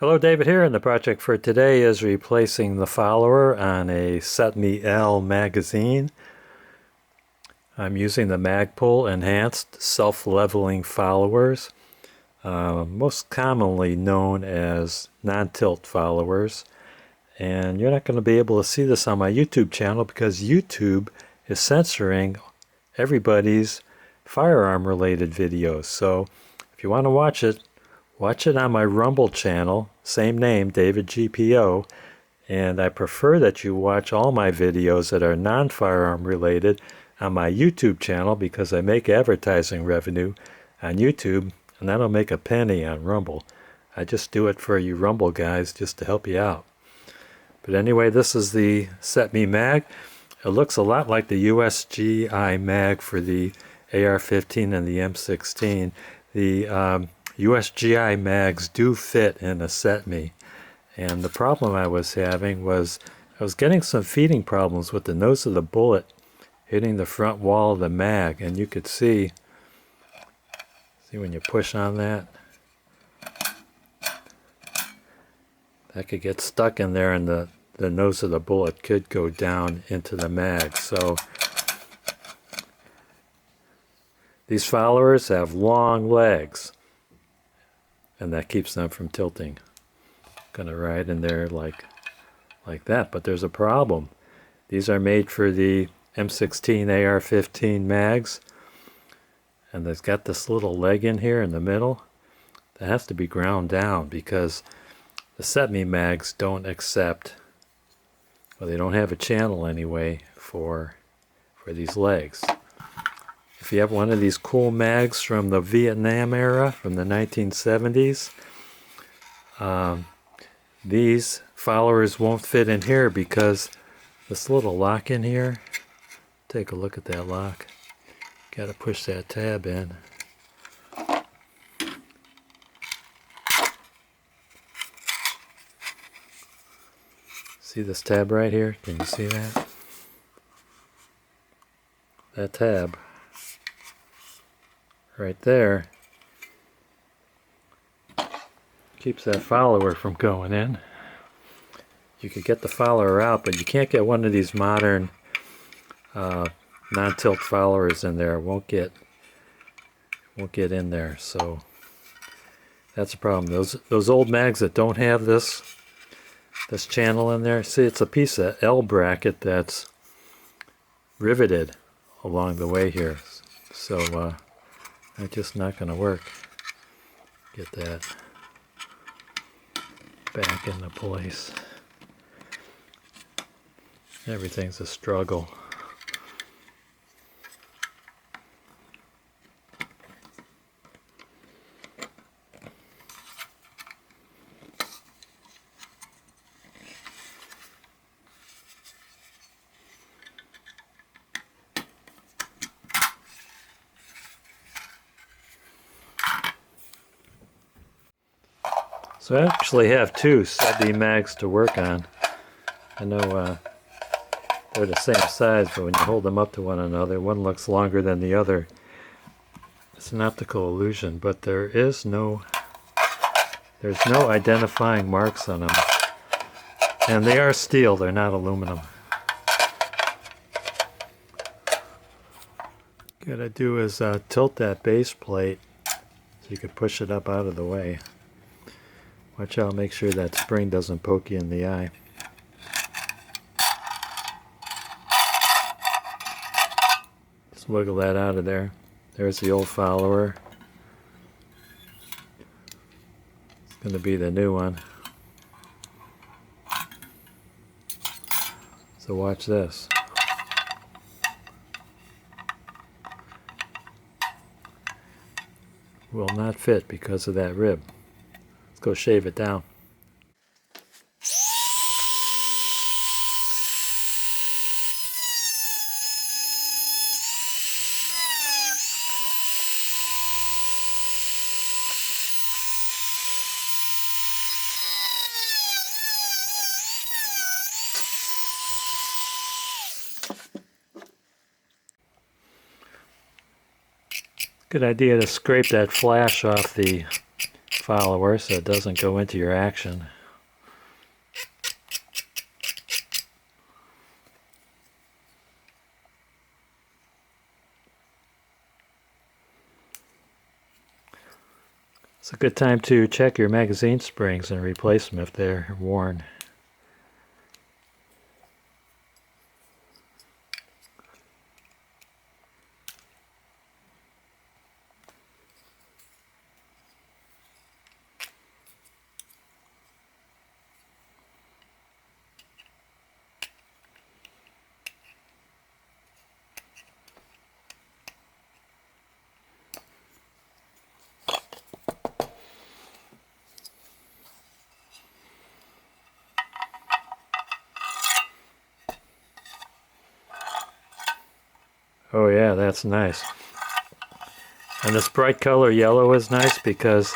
Hello, David here, and the project for today is replacing the follower on a Cetme L magazine. I'm using the Magpul enhanced self-leveling followers, most commonly known as non-tilt followers. And you're not going to be able to see this on my YouTube channel because YouTube is censoring everybody's firearm-related videos. So if you want to watch it on my Rumble channel, same name, davidgpo, and I prefer that you watch all my videos that are non-firearm related on my YouTube channel because I make advertising revenue on YouTube, and I don't make a penny on Rumble. I just do it for you Rumble guys just to help you out. But anyway, this is the Cetme mag. It looks a lot like the USGI mag for the AR-15 and the M16. The USGI mags do fit in a Cetme, and the problem I was having was I was getting some feeding problems with the nose of the bullet hitting the front wall of the mag, and you could see when you push on that could get stuck in there, and the nose of the bullet could go down into the mag. So these followers have long legs, and that keeps them from tilting. Gonna ride in there like that, but there's a problem. These are made for the M16 AR-15 mags, and they've got this little leg in here in the middle that has to be ground down because the Cetme mags don't accept, well, they don't have a channel anyway for these legs. If you have one of these cool mags from the Vietnam era, from the 1970s, these followers won't fit in here because this little lock in here, take a look at that lock. Got to push that tab in. See this tab right here? Can you see that? That tab right there keeps that follower from going in. You could get the follower out, but you can't get one of these modern non-tilt followers in there. It won't get in there. So that's a problem. Those old mags that don't have this channel in there, see, it's a piece of L bracket that's riveted along the way here. So that's just not going to work. Get that back into place. Everything's a struggle. So I actually have two Cetme mags to work on. I know they're the same size, but when you hold them up to one another, one looks longer than the other. It's an optical illusion, but there's no identifying marks on them. And they are steel, they're not aluminum. What I do is tilt that base plate so you can push it up out of the way. Watch out, make sure that spring doesn't poke you in the eye. Just wiggle that out of there. There's the old follower. It's going to be the new one. So watch this. Will not fit because of that rib. Let's go shave it down. Good idea to scrape that flash off the follower so it doesn't go into your action. It's a good time to check your magazine springs and replace them if they're worn. Oh yeah, that's nice. And this bright color yellow is nice because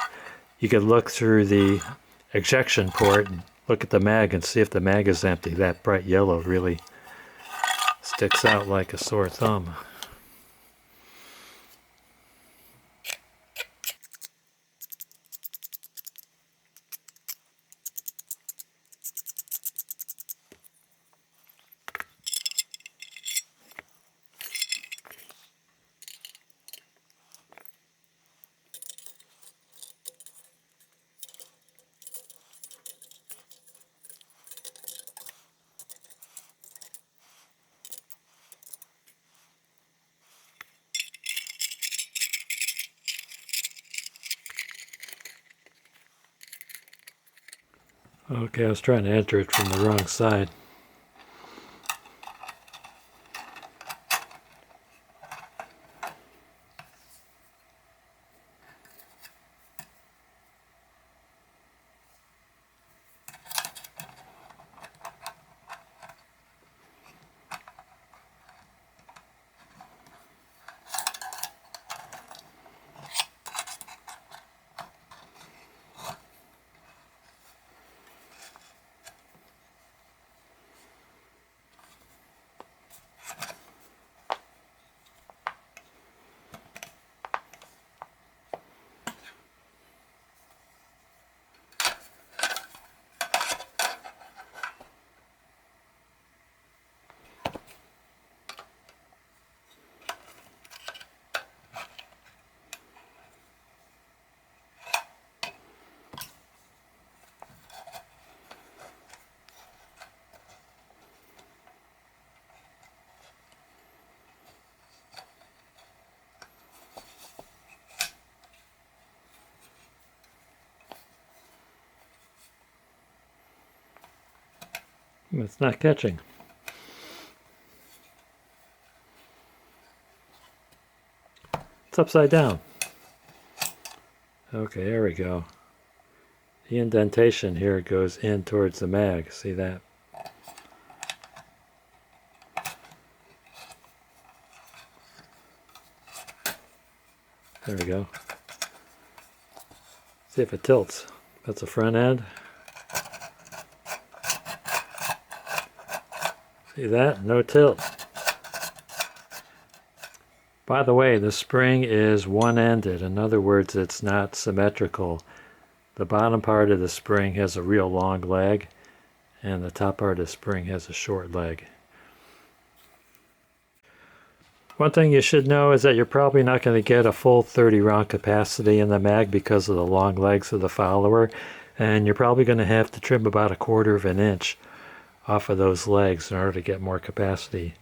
you can look through the ejection port and look at the mag and see if the mag is empty. That bright yellow really sticks out like a sore thumb. Okay, I was trying to enter it from the wrong side. It's not catching. It's upside down. Okay, there we go. The indentation here goes in towards the mag. See that? There we go. See if it tilts. That's the front end. See that? No tilt. By the way, the spring is one-ended. In other words, it's not symmetrical. The bottom part of the spring has a real long leg, and the top part of the spring has a short leg. One thing you should know is that you're probably not going to get a full 30 round capacity in the mag because of the long legs of the follower, and you're probably going to have to trim about 1/4 of an inch off of those legs in order to get more capacity.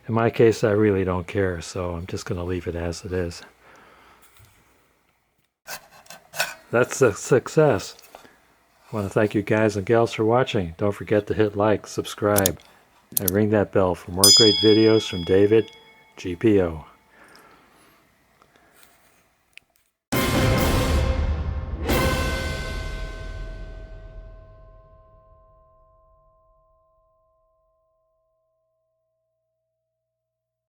In my case, I really don't care, so I'm just going to leave it as it is. That's a success. I want to thank you guys and gals for watching. Don't forget to hit like, subscribe, and ring that bell for more great videos from David GPO.